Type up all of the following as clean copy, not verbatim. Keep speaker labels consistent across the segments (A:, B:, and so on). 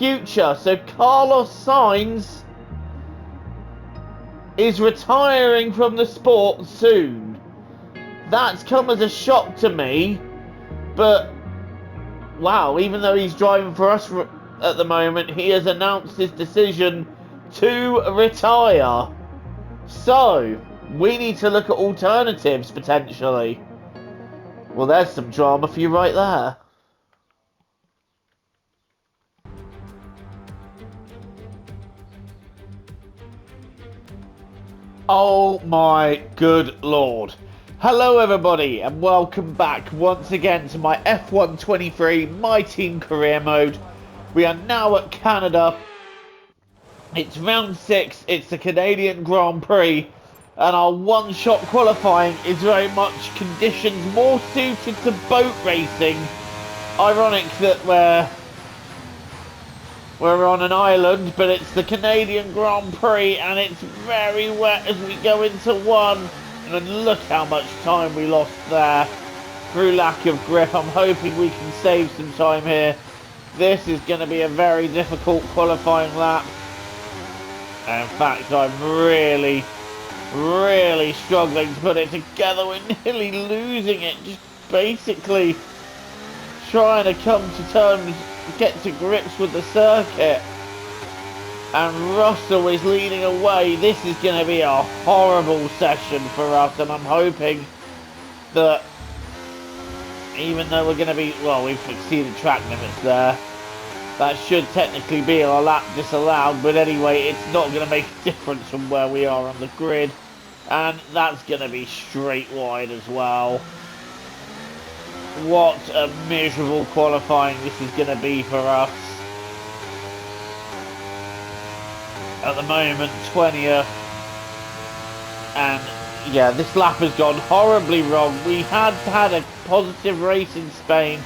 A: future. So Carlos Sainz is retiring from the sport soon. That's come as a shock to me, but wow, even though he's driving for us at the moment, he has announced his decision to retire. So, we need to look at alternatives, potentially. Well, there's some drama for you right there. Oh my good lord. Hello everybody, and welcome back once again to my F1 23 My Team Career Mode. We are now at Canada. It's round 6, it's the Canadian Grand Prix, and our one-shot qualifying is very much conditions more suited to boat racing. Ironic that we're on an island, but it's the Canadian Grand Prix, and it's very wet as we go into one. And look how much time we lost there through lack of grip. I'm hoping we can save some time here. This is going to be a very difficult qualifying lap. In fact, I'm really struggling to put it together. We're nearly losing it. Just basically trying to come to terms, get to grips with the circuit. And Russell is leading away. This is going to be a horrible session for us. And I'm hoping that even though we're going to be, well, we've exceeded track limits there. That should technically be a lap disallowed, but anyway, it's not going to make a difference from where we are on the grid. And that's going to be straight wide as well. What a miserable qualifying this is going to be for us. At the moment, 20th. And yeah, this lap has gone horribly wrong. We had a positive race in Spain,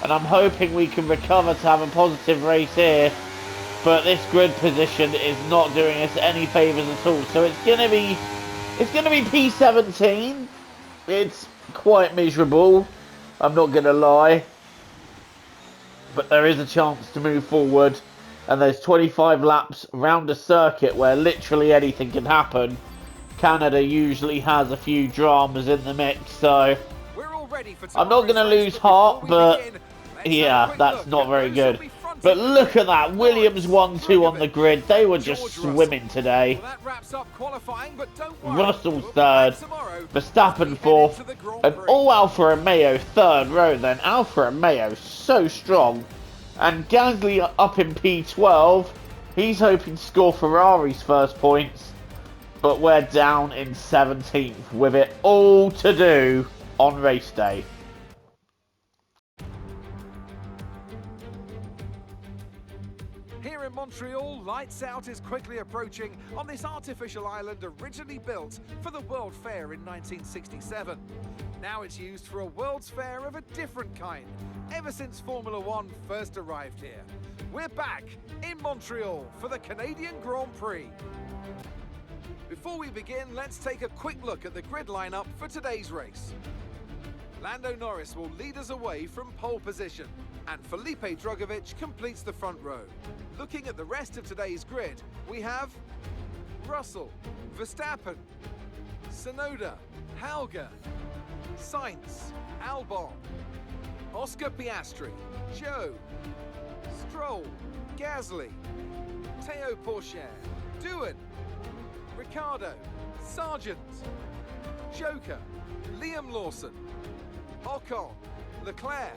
A: and I'm hoping we can recover to have a positive race here, but this grid position is not doing us any favours at all. So it's gonna be P17. It's quite miserable, I'm not gonna lie, but there is a chance to move forward, and there's 25 laps around a circuit where literally anything can happen. Canada usually has a few dramas in the mix, so I'm not going to lose heart, but yeah, that's not very good. But look at that, Williams 1-2 on the grid. They were just swimming today. Russell third, Verstappen fourth, and all Alfa Romeo third row then. Alfa Romeo so strong. And Gasly up in P12. He's hoping to score Ferrari's first points, but we're down in 17th with it all to do on race day.
B: Here in Montreal, lights out is quickly approaching on this artificial island originally built for the World Fair in 1967. Now it's used for a World's Fair of a different kind, ever since Formula One first arrived here. We're back in Montreal for the Canadian Grand Prix. Before we begin, let's take a quick look at the grid lineup for today's race. Lando Norris will lead us away from pole position, and Felipe Drugovich completes the front row. Looking at the rest of today's grid, we have Russell, Verstappen, Tsunoda, Hauger, Sainz, Albon, Oscar Piastri, Zhou, Stroll, Gasly, Théo Pourchaire, Doohan, Ricciardo, Sargent, Joker, Liam Lawson, Ocon, Leclerc,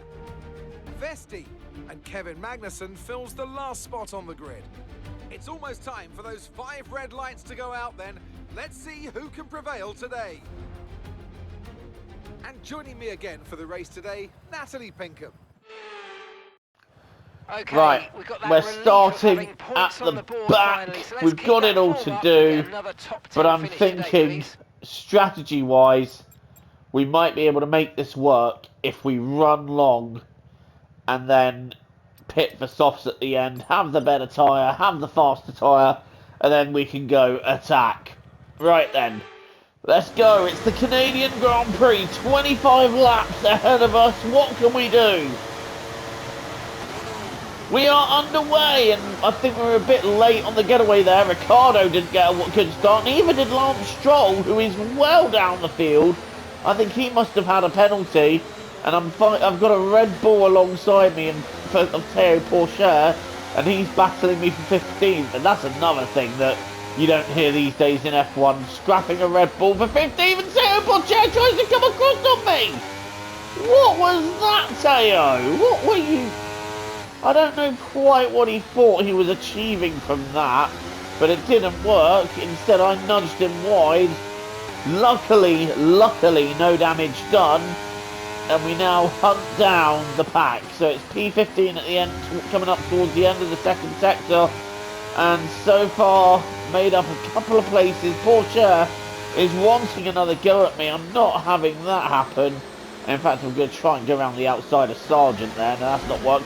B: Vesti, and Kevin Magnussen fills the last spot on the grid. It's almost time for those 5 red lights to go out then. Let's see who can prevail today. And joining me again for the race today, Natalie Pinkham.
A: Okay, right, we're starting at the back. So we've got it all to do, but I'm thinking strategy-wise, we might be able to make this work if we run long and then pit for softs at the end, have the better tyre, have the faster tyre, and then we can go attack. Right then, let's go. It's the Canadian Grand Prix, 25 laps ahead of us. What can we do? We are underway, and I think we were a bit late on the getaway there. Ricciardo didn't get a good start, and neither did Lance Stroll, who is well down the field. I think he must have had a penalty, and I've got a Red Bull alongside me of Théo Pourchaire, and he's battling me for 15th, and that's another thing that you don't hear these days in F1, scrapping a Red Bull for 15th, and Théo Pourchaire tries to come across on me! What was that, Théo? What were you... I don't know quite what he thought he was achieving from that, but it didn't work. Instead, I nudged him wide. Luckily, no damage done, and we now hunt down the pack. So it's P15 at the end, coming up towards the end of the second sector, and so far made up a couple of places. Pourchaire is wanting another go at me. I'm not having that happen. In fact, I'm going to try and go around the outside of Sargent there. No, that's not worked.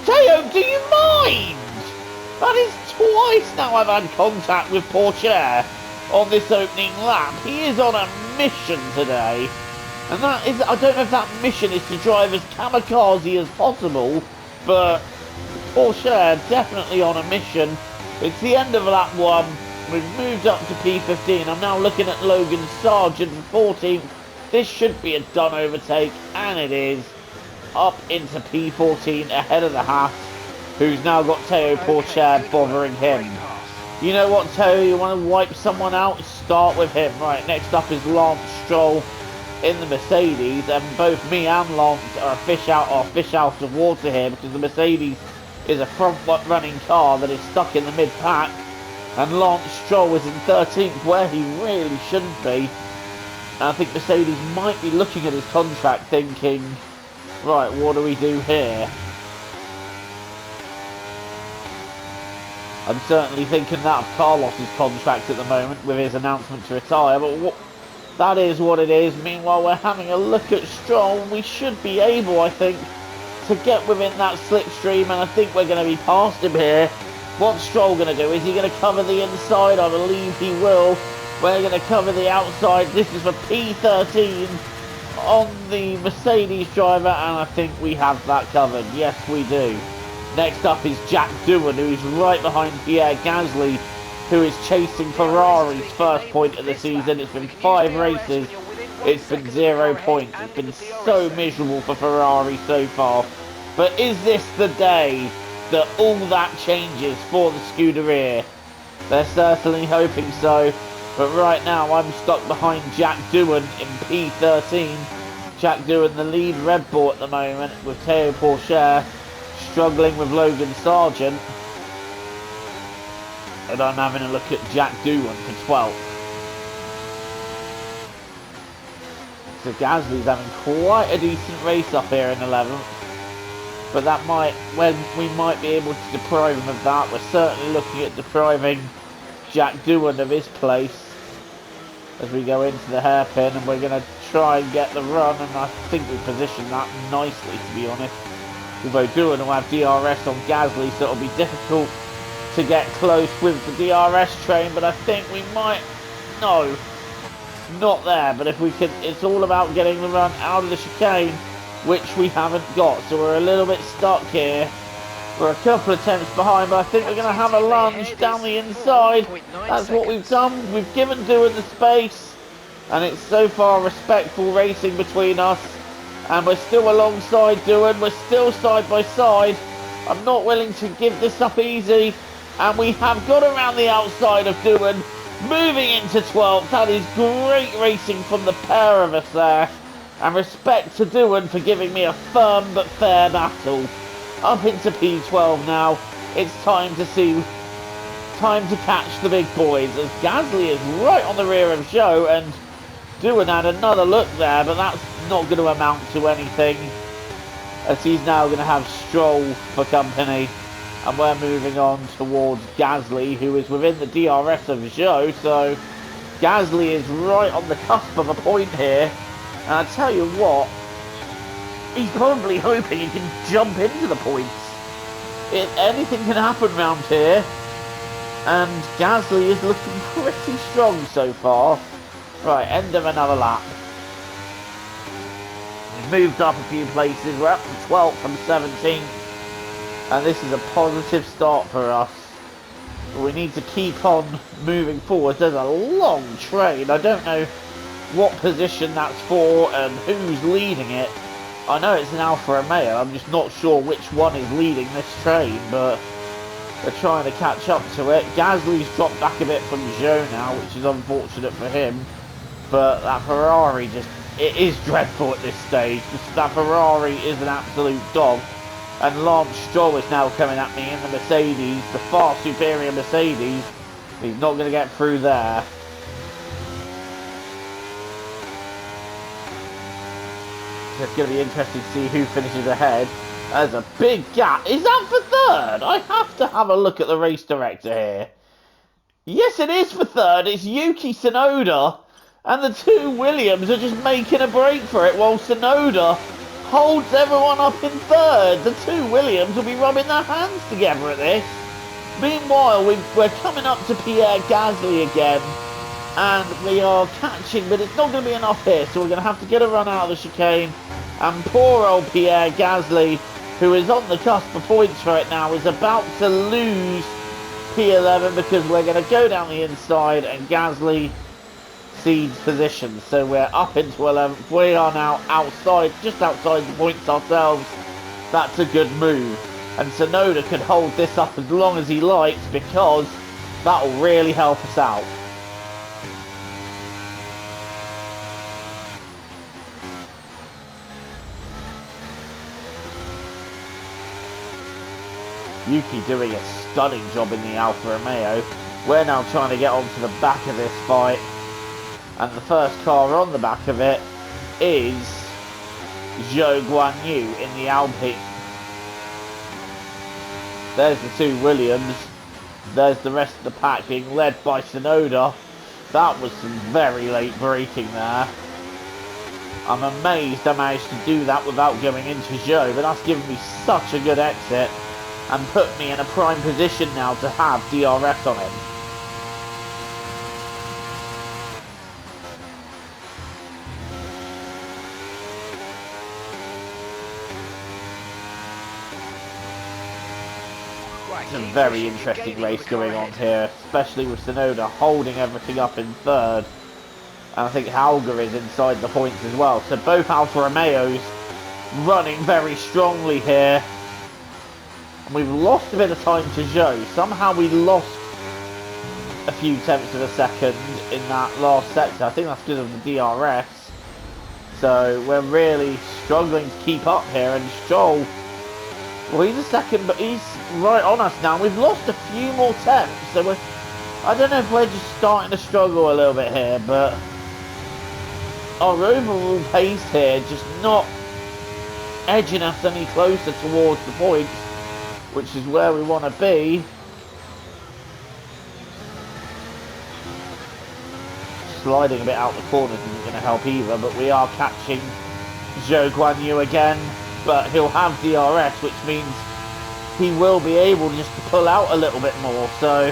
A: Théo, do you mind? That is twice now I've had contact with Pourchaire on this opening lap. He is on a mission today. And that is, I don't know if that mission is to drive as kamikaze as possible, but Pourchaire definitely on a mission. It's the end of lap 1. We've moved up to P15. I'm now looking at Logan Sargent for 14th. This should be a done overtake, and it is. Up into P14 ahead of the Haas, who's now got Théo Pourchaire bothering him. You know what, Théo, you want to wipe someone out? Start with him. Right, next up is Lance Stroll in the Mercedes, and both me and Lance are fish out of water here, because the Mercedes is a front-running car that is stuck in the mid-pack, and Lance Stroll is in 13th where he really shouldn't be. And I think Mercedes might be looking at his contract thinking, right, what do we do here? I'm certainly thinking that of Carlos's contract at the moment with his announcement to retire, but that is what it is. Meanwhile, we're having a look at Stroll, and we should be able, I think, to get within that slipstream, and I think we're going to be past him here. What's Stroll going to do? Is he going to cover the inside? I believe he will. We're going to cover the outside. This is for P13 on the Mercedes driver, and I think we have that covered. Yes, we do. Next up is Jack Doohan, who is right behind Pierre Gasly, who is chasing Ferrari's first point of the season. It's been 5 races. It's been 0 points. It's been so miserable for Ferrari so far. But is this the day that all that changes for the Scuderia? They're certainly hoping so. But right now, I'm stuck behind Jack Doohan in P13. Jack Doohan, the lead Red Bull at the moment, with Théo Pourchaire struggling with Logan Sargent. And I'm having a look at Jack Doohan for 12th. So Gasly's having quite a decent race up here in 11th. But that might, when we might be able to deprive him of that, we're certainly looking at depriving Jack Doohan of his place as we go into the hairpin, and we're going to try and get the run, and I think we positioned that nicely, to be honest. Although Doohan will have DRS on Gasly, so it'll be difficult to get close with the DRS train, but I think we might... No, not there, but if we can... It's all about getting the run out of the chicane, which we haven't got, so we're a little bit stuck here. We're a couple of attempts behind, but I think we're going to have a lunge down the inside. That's what we've done. We've given Doohan the space, and it's so far respectful racing between us. And we're still alongside Doohan. We're still side by side. I'm not willing to give this up easy. And we have got around the outside of Doohan, moving into 12th. That is great racing from the pair of us there. And respect to Doohan for giving me a firm but fair battle. Up into P12 now. It's time to catch the big boys, as Gasly is right on the rear of Zhou, and Doohan had another look there, but that's not going to amount to anything, as he's now going to have Stroll for company, and we're moving on towards Gasly, who is within the DRS of Zhou, so Gasly is right on the cusp of a point here, and I tell you what, he's probably hoping he can jump into the points. Anything can happen round here, and Gasly is looking pretty strong so far. Right, end of another lap. We've moved up a few places. We're up to 12th from 17th. And this is a positive start for us. We need to keep on moving forward. There's a long train. I don't know what position that's for and who's leading it. I know it's an Alfa Romeo. I'm just not sure which one is leading this train, but they're trying to catch up to it. Gasly's dropped back a bit from Zhou now, which is unfortunate for him. But that Ferrari it is dreadful at this stage. That Ferrari is an absolute dog. And Lance Stroll is now coming at me in the Mercedes, the far superior Mercedes. He's not going to get through there. So it's going to be interesting to see who finishes ahead. There's a big gap. Is that for third? I have to have a look at the race director here. Yes, it is for third. It's Yuki Tsunoda. And the two Williams are just making a break for it while Tsunoda holds everyone up in third. The two Williams will be rubbing their hands together at this. Meanwhile, we're coming up to Pierre Gasly again. And we are catching, but it's not going to be enough here. So we're going to have to get a run out of the chicane. And poor old Pierre Gasly, who is on the cusp of points for it now, is about to lose P11 because we're going to go down the inside and Gasly cedes position. So we're up into 11th. We are now outside, just outside the points ourselves. That's a good move. And Tsunoda could hold this up as long as he likes because that will really help us out. Yuki doing a stunning job in the Alfa Romeo. We're now trying to get onto the back of this fight. And the first car on the back of it is Zhou Guanyu in the Alpine. There's the two Williams. There's the rest of the pack being led by Tsunoda. That was some very late braking there. I'm amazed I managed to do that without going into Zhou, but that's given me such a good exit and put me in a prime position now to have DRS on him. It's a very interesting race going on here, especially with Tsunoda holding everything up in third. And I think Hauger is inside the points as well. So both Alfa Romeos running very strongly here. And we've lost a bit of time to Zhou. Somehow we lost a few tenths of a second in that last sector. I think that's because of the DRS. So we're really struggling to keep up here. And Stroll, well, he's a second, but he's right on us now. We've lost a few more tenths. So I don't know if we're just starting to struggle a little bit here, but our overall pace here just not edging us any closer towards the points, which is where we want to be. Sliding a bit out the corners isn't going to help either, but we are catching Zhou Guanyu again, but he'll have DRS, which means he will be able just to pull out a little bit more. So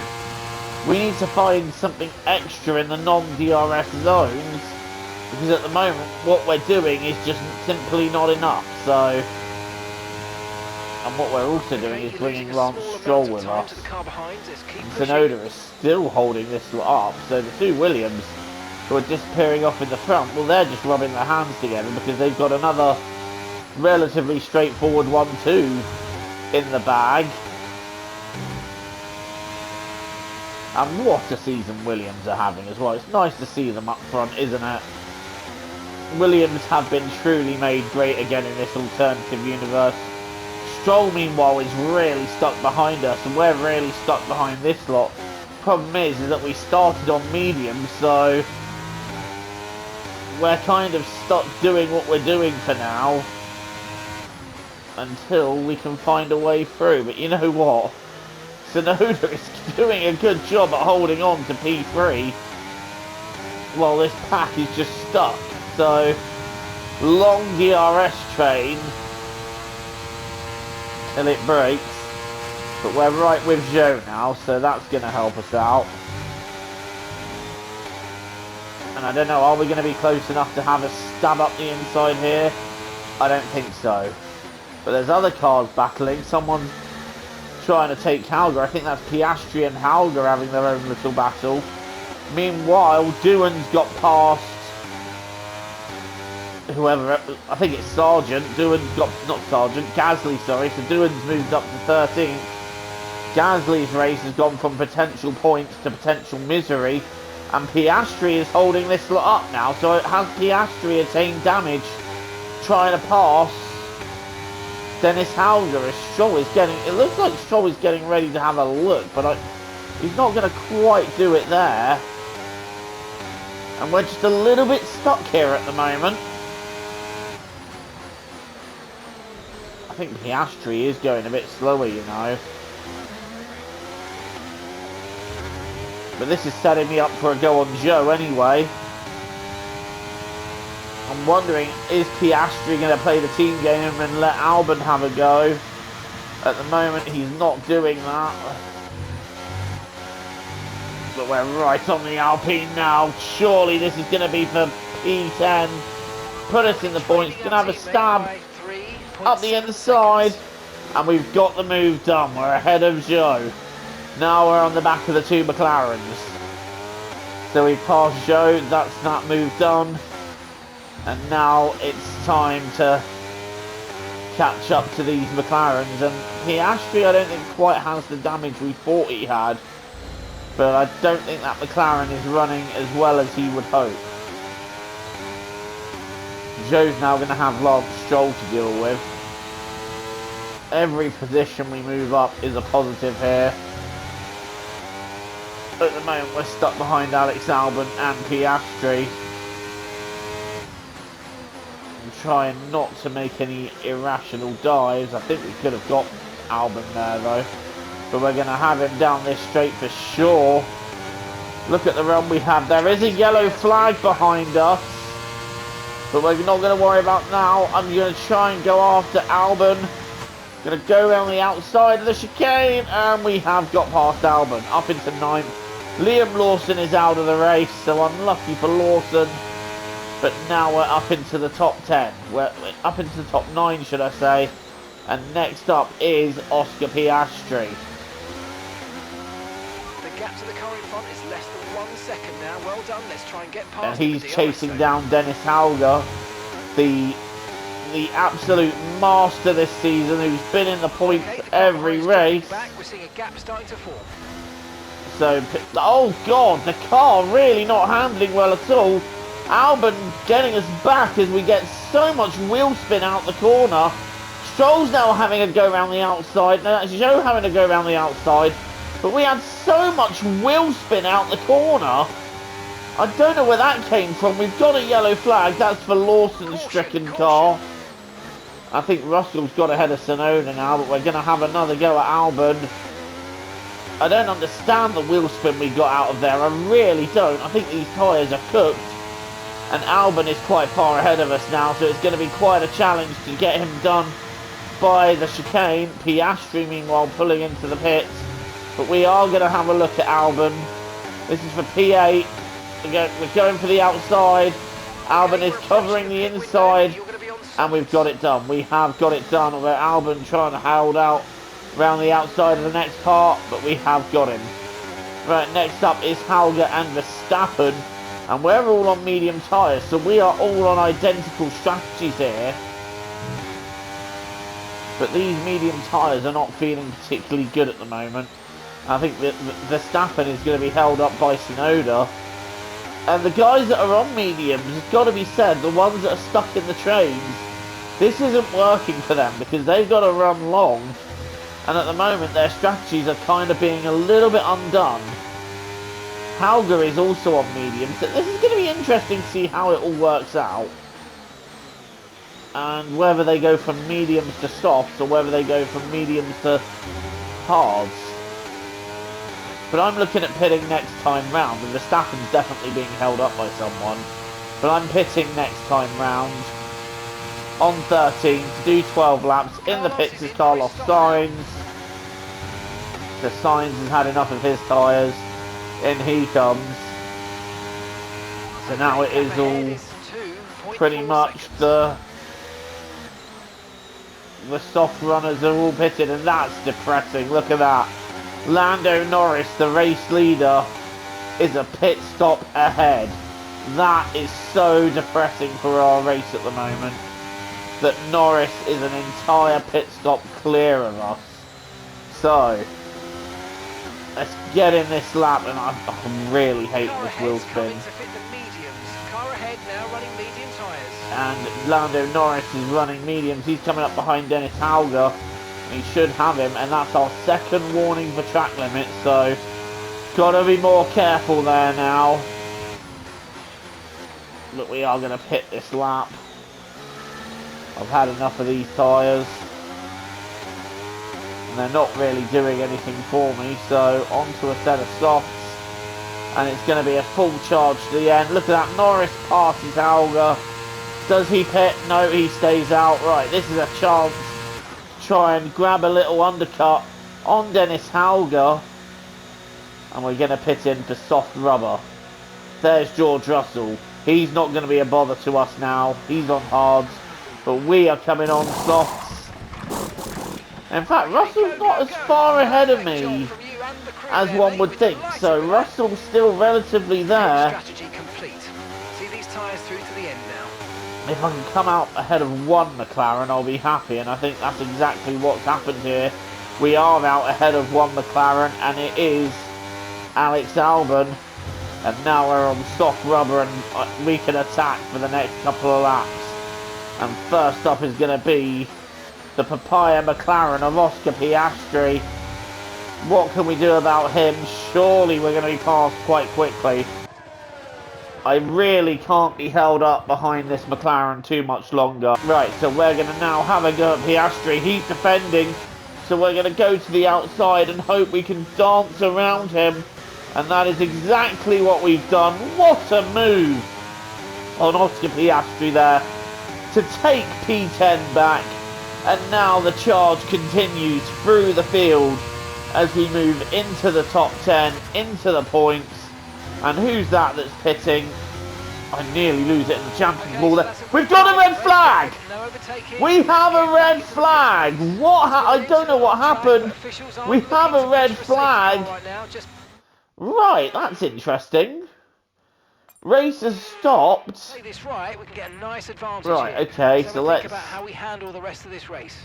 A: we need to find something extra in the non-DRS zones, because at the moment what we're doing is just simply not enough. So, and what we're also doing is bringing Lance Stroll with us. And Tsunoda is still holding this up. So the two Williams who are disappearing off in the front, well, they're just rubbing their hands together because they've got another relatively straightforward 1-2 in the bag. And what a season Williams are having as well. It's nice to see them up front, isn't it? Williams have been truly made great again in this alternative universe. Stroll, meanwhile, is really stuck behind us, and we're really stuck behind this lot. Problem is that we started on medium, so we're kind of stuck doing what we're doing for now until we can find a way through. But you know what? Tsunoda is doing a good job at holding on to P3 while this pack is just stuck. So, long DRS train till it breaks. But we're right with Zhou now, so that's going to help us out. And I don't know, are we going to be close enough to have a stab up the inside here? I don't think so. But there's other cars battling. Someone's trying to take Hauger. I think that's Piastri and Hauger having their own little battle. Meanwhile, Doohan's got past whoever, I think it's Sargent. Doohan's got, not Sargent, Gasly, sorry. So Doohan's moved up to 13th. Gasly's race has gone from potential points to potential misery. And Piastri is holding this lot up now. So has Piastri attained damage trying to pass Dennis Hauger as Stroll is getting, it looks like Stroll is getting ready to have a look, but he's not going to quite do it there. And we're just a little bit stuck here at the moment. I think Piastri is going a bit slower, you know. But this is setting me up for a go on Joe anyway. I'm wondering, is Piastri going to play the team game and let Albon have a go? At the moment, he's not doing that. But we're right on the Alpine now. Surely this is going to be for P10. Put us in the points. Going to have a stab up the inside. And we've got the move done. We're ahead of Joe. Now we're on the back of the two McLarens. So we've passed Joe. That's that move done. And now it's time to catch up to these McLarens. And Piastri, I don't think quite has the damage we thought he had. But I don't think that McLaren is running as well as he would hope. Joe's now going to have Lance Stroll to deal with. Every position we move up is a positive here. At the moment we're stuck behind Alex Albon and Piastri. I'm trying not to make any irrational dives. I think we could have got Albon there though. But we're going to have him down this straight for sure. Look at the run we have. There is a yellow flag behind us. But we're not going to worry about now. I'm going to try and go after Albon. Going to go around the outside of the chicane. And we have got past Albon. Up into 9th. Liam Lawson is out of the race. So unlucky for Lawson. But now we're up into the top 10. We're up into the top 9, should I say. And next up is Oscar Piastri.
C: The gap to the car in front is less than 1 second now. Well done. Let's try and get past.
A: And he's chasing down Dennis Hauger, the absolute master this season, who's been in the points every race.
C: We're seeing a gap starting to form.
A: So, oh god, the car really not handling well at all. Albon getting us back as we get so much wheel spin out the corner. Stroll's now having a go around the outside. Now that's Joe having to go around the outside. But we had so much wheel spin out the corner. I don't know where that came from. We've got a yellow flag. That's for Lawson's stricken car. I think Russell's got ahead of Tsunoda now, but we're going to have another go at Albon. I don't understand the wheel spin we got out of there. I really don't. I think these tyres are cooked. And Albon is quite far ahead of us now, so it's going to be quite a challenge to get him done by the chicane. Piastri, meanwhile, pulling into the pits. But we are going to have a look at Albon. This is for P8. We're going for the outside. Albon is covering the inside. And we've got it done. We have got it done. Although Albon trying to hold out around the outside of the next part. But we have got him. Right, next up is Hauger and Verstappen. And we're all on medium tyres. So we are all on identical strategies here. But these medium tyres are not feeling particularly good at the moment. I think that Verstappen is going to be held up by Tsunoda. And the guys that are on mediums, it's got to be said, the ones that are stuck in the trains, this isn't working for them because they've got to run long. And at the moment, their strategies are kind of being a little bit undone. Hauger is also on mediums. So this is going to be interesting to see how it all works out. And whether they go from mediums to softs or whether they go from mediums to hards. But I'm looking at pitting next time round, and Verstappen's definitely being held up by someone. But I'm pitting next time round on 13 to do 12 laps. In the pits is Carlos Sainz. The Sainz has had enough of his tyres. In he comes. So now it is all pretty much the the soft runners are all pitted, and that's depressing. Look at that. Lando Norris, the race leader, is a pit stop ahead. That is so depressing for our race at the moment, that Norris is an entire pit stop clear of us. So, let's get in this lap, and I'm really hating this wheel spin.
C: Car ahead now, running medium tyres.
A: And Lando Norris is running mediums. He's coming up behind Dennis Hauger. He should have him, and that's our second warning for track limits, so gotta be more careful there now. Look, we are going to pit this lap. I've had enough of these tyres. And they're not really doing anything for me, so onto a set of softs. And it's going to be a full charge to the end. Look at that, Norris passes Hauger. Does he pit? No, he stays out. Right, this is a chance to try and grab a little undercut on Dennis Hauger. And we're going to pit in for soft rubber. There's George Russell. He's not going to be a bother to us now. He's on hards. But we are coming on softs. In fact, Russell's not as far ahead of me as one would think. So Russell's still relatively there.
C: Strategy complete. See these tyres through to the end now.
A: If I can come out ahead of one McLaren, I'll be happy. And I think that's exactly what's happened here. We are out ahead of one McLaren, and it is Alex Albon. And now we're on soft rubber, and we can attack for the next couple of laps. And first up is going to be the Papaya McLaren of Oscar Piastri. What can we do about him? Surely we're going to be passed quite quickly. I really can't be held up behind this McLaren too much longer. Right, so we're going to now have a go at Piastri. He's defending, so we're going to go to the outside and hope we can dance around him. And that is exactly what we've done. What a move on Oscar Piastri there to take P10 back. And now the charge continues through the field as we move into the top 10, into the points. And who's that that's pitting? I nearly lose it in the champions ball there. We've got a red flag! We have a red flag! What? I don't know what happened. We have a red flag. Right, that's interesting. Race has stopped.
C: Play this right, we can get a nice advantage.
A: Right,
C: here.
A: okay, so let's
C: think about how we handle the rest of this race.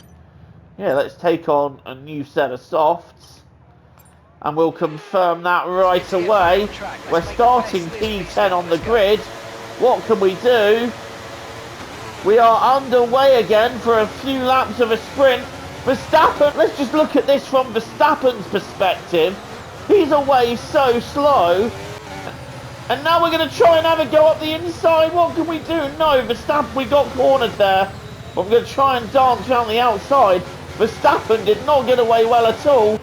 A: Yeah, let's take on a new set of softs. And we'll confirm that right away. We're starting P10 on the grid. What can we do? We are underway again for a few laps of a sprint. Verstappen, let's just look at this from Verstappen's perspective. He's away so slow. And now we're going to try and have a go up the inside. What can we do? No, Verstappen, we got cornered there. But we're going to try and dance around the outside. Verstappen did not get away well at all.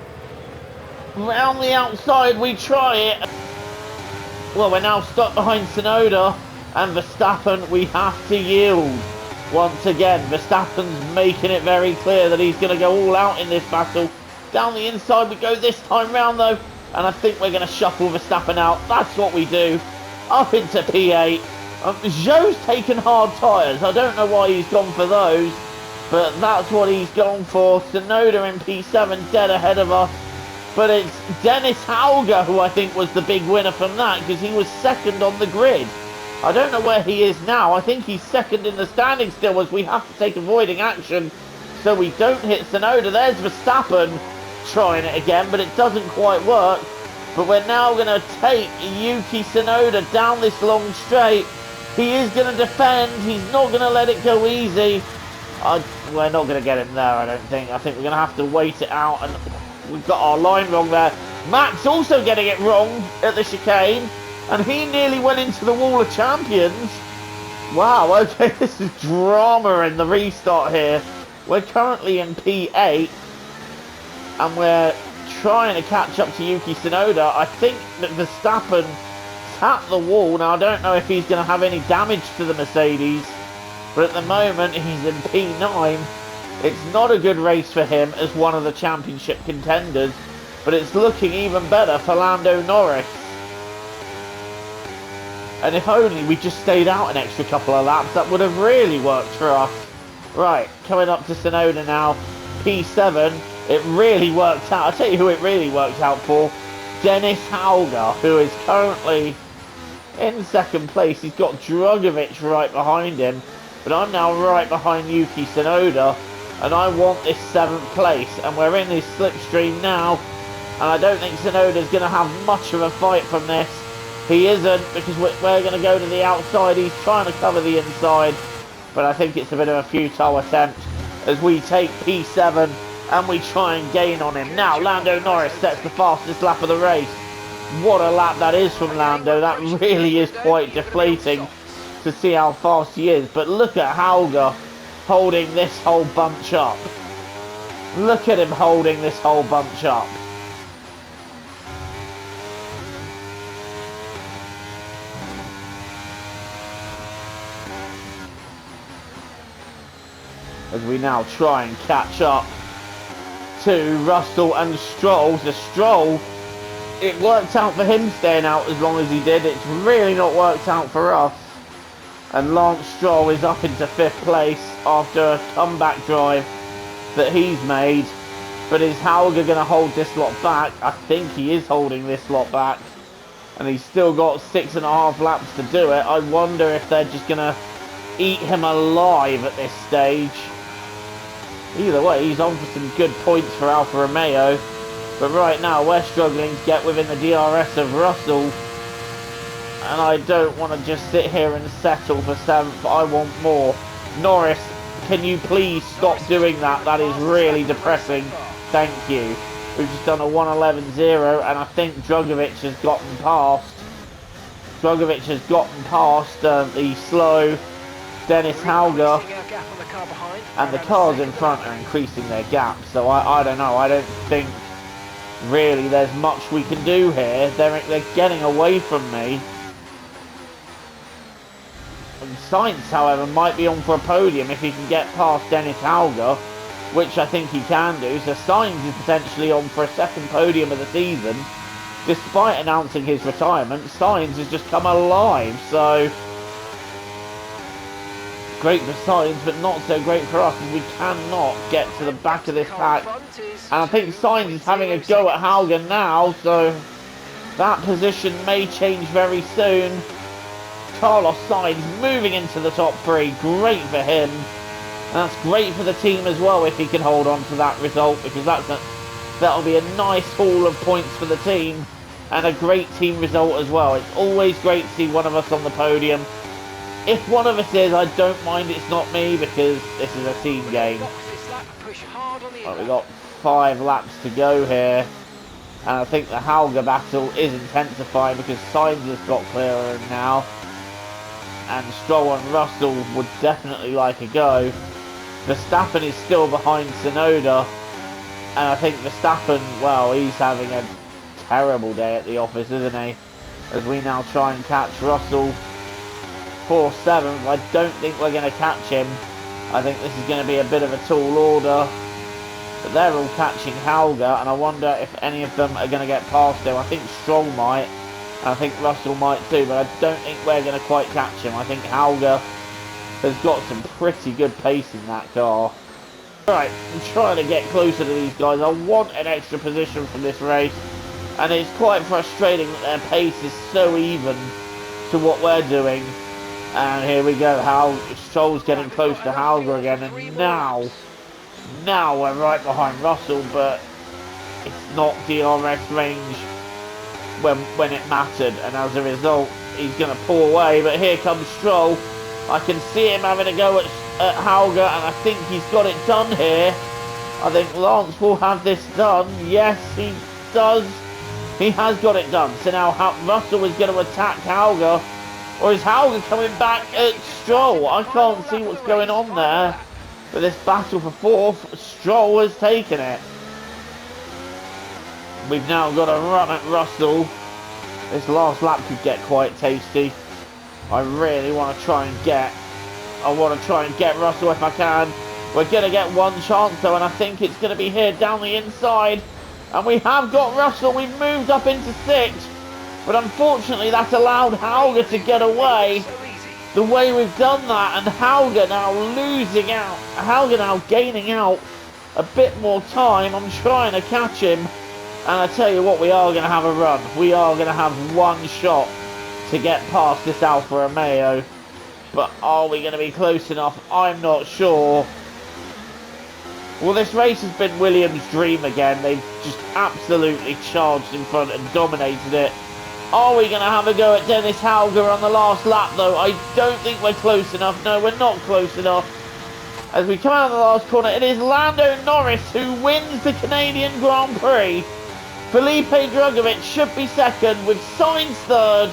A: Round the outside we try it. Well, we're now stuck behind Tsunoda. And Verstappen, we have to yield. Once again, Verstappen's making it very clear that he's going to go all out in this battle. Down the inside we go this time round though. And I think we're going to shuffle Verstappen out. That's what we do. Up into P8. Zhou's taken hard tyres. I don't know why he's gone for those. But that's what he's gone for. Tsunoda in P7 dead ahead of us. But it's Dennis Hauger who I think was the big winner from that. Because he was second on the grid. I don't know where he is now. I think he's second in the standing still as we have to take avoiding action. So we don't hit Tsunoda. There's Verstappen trying it again, but it doesn't quite work. But we're now going to take Yuki Tsunoda down this long straight. He is going to defend. He's not going to let it go easy. We're not going to get him there, I don't think. I think we're going to have to wait it out. And we've got our line wrong there. Max also getting it wrong at the chicane. And he nearly went into the wall of champions. Wow, okay, this is drama in the restart here. We're currently in P8. And we're trying to catch up to Yuki Tsunoda. I think that Verstappen tapped the wall. Now, I don't know if he's going to have any damage to the Mercedes. But at the moment, he's in P9. It's not a good race for him as one of the championship contenders. But it's looking even better for Lando Norris. And if only we just stayed out an extra couple of laps, that would have really worked for us. Right, coming up to Tsunoda now. P7, it really worked out. I'll tell you who it really worked out for. Dennis Hauger, who is currently in second place. He's got Drugovich right behind him. But I'm now right behind Yuki Tsunoda. And I want this 7th place. And we're in this slipstream now. And I don't think Tsunoda's going to have much of a fight from this. He isn't, because we're going to go to the outside. He's trying to cover the inside. But I think it's a bit of a futile attempt as we take P7 and we try and gain on him. Now Lando Norris sets the fastest lap of the race. What a lap that is from Lando. That really is quite deflating to see how fast he is. But look at Hauger holding this whole bunch up. Look at him holding this whole bunch up. As we now try and catch up to Russell and Stroll. So Stroll, it worked out for him staying out as long as he did. It's really not worked out for us. And Lance Stroll is up into 5th place after a comeback drive that he's made. But is Hauger going to hold this lot back? I think he is holding this lot back. And he's still got 6.5 laps to do it. I wonder if they're just going to eat him alive at this stage. Either way, he's on for some good points for Alfa Romeo. But right now, we're struggling to get within the DRS of Russell. And I don't want to just sit here and settle for 7th. I want more. Norris, can you please stop doing that? That is really depressing. Thank you. We've just done a 1:11.0, and I think Drugovich has gotten past. Drugovich has gotten past the slow Dennis Hauger. And the cars in front are increasing their gap. So I don't know. I don't think really there's much we can do here. They're getting away from me. And Sainz, however, might be on for a podium if he can get past Dennis Hauger, which I think he can do. So Sainz is potentially on for a 2nd podium of the season. Despite announcing his retirement, Sainz has just come alive. So great for Sainz, but not so great for us, as we cannot get to the back of this pack. And I think Sainz is having a go at Hauger now, so that position may change very soon. Carlos Sainz moving into the top 3, great for him. And that's great for the team as well if he can hold on to that result, because that'll be a nice haul of points for the team and a great team result as well. It's always great to see one of us on the podium. If one of us is, I don't mind it's not me, because this is a team game. Right, we've got 5 laps to go here. And I think the Hauger battle is intensifying because Sainz has got clearer now. And Stroll and Russell would definitely like a go. Verstappen is still behind Tsunoda. And I think Verstappen, well, he's having a terrible day at the office, isn't he? As we now try and catch Russell. 4-7, I don't think we're going to catch him. I think this is going to be a bit of a tall order. But they're all catching Hauger, and I wonder if any of them are going to get past him. I think Stroll might, and I think Russell might too, but I don't think we're going to quite catch him. I think Hauger has got some pretty good pace in that car. Right, I'm trying to get closer to these guys. I want an extra position from this race, and it's quite frustrating that their pace is so even to what we're doing. And here we go, Stroll's getting close to Hauger again, and now we're right behind Russell, but it's not DRS range when it mattered, and as a result, he's going to pull away. But here comes Stroll. I can see him having a go at Hauger, and I think he's got it done here. I think Lance will have this done. Yes, he does. He has got it done. So now Russell is going to attack Hauger. Or is Hauger coming back at Stroll? I can't see what's going on there. But this battle for 4th, Stroll has taken it. We've now got a run at Russell. This last lap could get quite tasty. I really want to try and get Russell if I can. We're going to get one chance though, and I think it's going to be here down the inside. And we have got Russell. We've moved up into 6th. But unfortunately, that allowed Hauger to get away. the way we've done that, and Hauger now losing out, Hauger now gaining out a bit more time. I'm trying to catch him, and I tell you what, we are going to have a run. We are going to have one shot to get past this Alfa Romeo, but are we going to be close enough? I'm not sure. Well, this race has been Williams' dream again. They've just absolutely charged in front and dominated it. Are we going to have a go at Dennis Hauger on the last lap, though? I don't think we're close enough. No, we're not close enough. As we come out of the last corner, it is Lando Norris who wins the Canadian Grand Prix. Felipe Drugovich should be second, with Sainz third,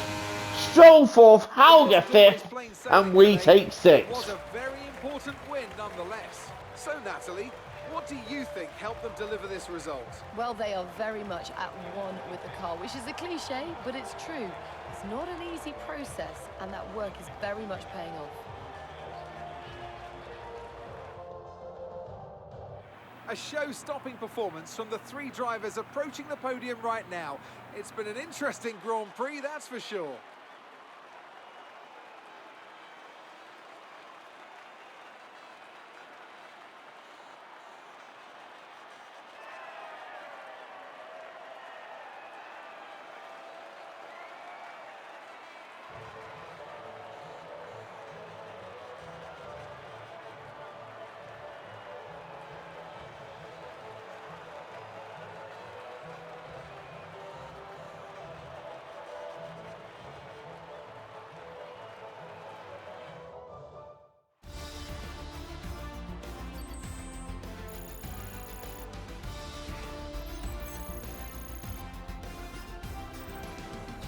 A: Stroll fourth, Hauger fifth, and we take
B: It
A: sixth.
B: was a very important win nonetheless. So, Natalie, what do you think helped them deliver this result?
D: Well, they are very much at one with the car, which is a cliche, but it's true. It's not an easy process, and that work is very much paying off.
B: A show-stopping performance from the three drivers approaching the podium right now. It's been an interesting Grand Prix, that's for sure.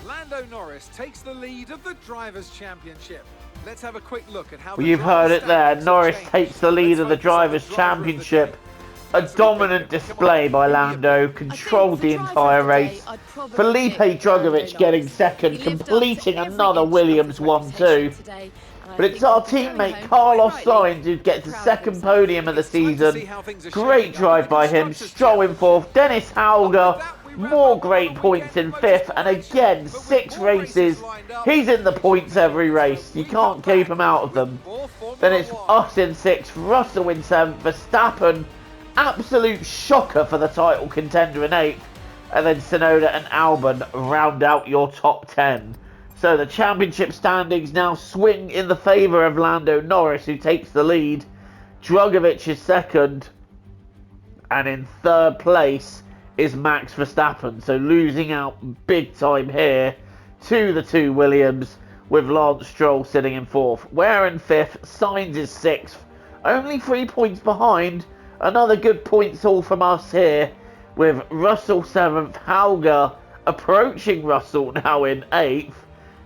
B: Lando Norris takes the lead of the Drivers' Championship. Let's have a quick look at how
A: Well, you've heard it there. Norris takes the lead of the Drivers' Championship. A dominant display by Lando, controlled the entire race. Felipe Drugovich getting second, completing another Williams 1-2. But it's our teammate Carlos Sainz who gets the second podium of the season. Great drive by him, Stroll in fourth, Dennis Hauger, more great points in fifth, and again, 6 races. He's in the points every race. You can't keep him out of them. Then it's us in 6th, Russell in 7th, Verstappen, absolute shocker for the title contender in 8th, and then Tsunoda and Albon round out your top 10. So the championship standings now swing in the favour of Lando Norris, who takes the lead. Drugovich is second, and in third place is Max Verstappen. So losing out big time here to the 2 Williams, with Lance Stroll sitting in 4th. We're in 5th, Sainz is 6th, only 3 points behind. Another good points haul from us here, with Russell 7th, Hauger approaching Russell now in 8th,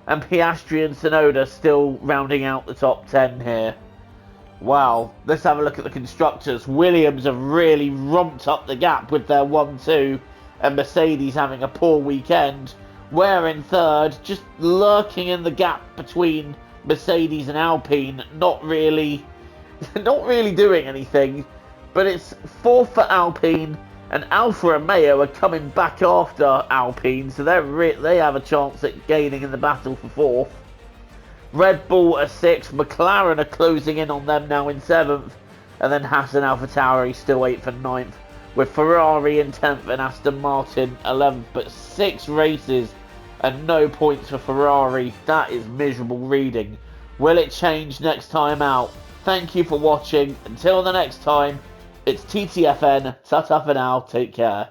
A: and Piastri and Tsunoda still rounding out the top 10 here. Wow, let's have a look at the constructors. Williams have really romped up the gap with their 1-2, and Mercedes having a poor weekend. We're in 3rd, just lurking in the gap between Mercedes and Alpine, not really doing anything. But it's 4th for Alpine, and Alfa Romeo are coming back after Alpine, so they have a chance at gaining in the battle for 4th. Red Bull are 6th, McLaren are closing in on them now in 7th, and then Haas and AlphaTauri still 8th and 9th, with Ferrari in 10th and Aston Martin 11th, but 6 races and no points for Ferrari. That is miserable reading. Will it change next time out? Thank you for watching. Until the next time, it's TTFN. Ta-ta for now. Take care.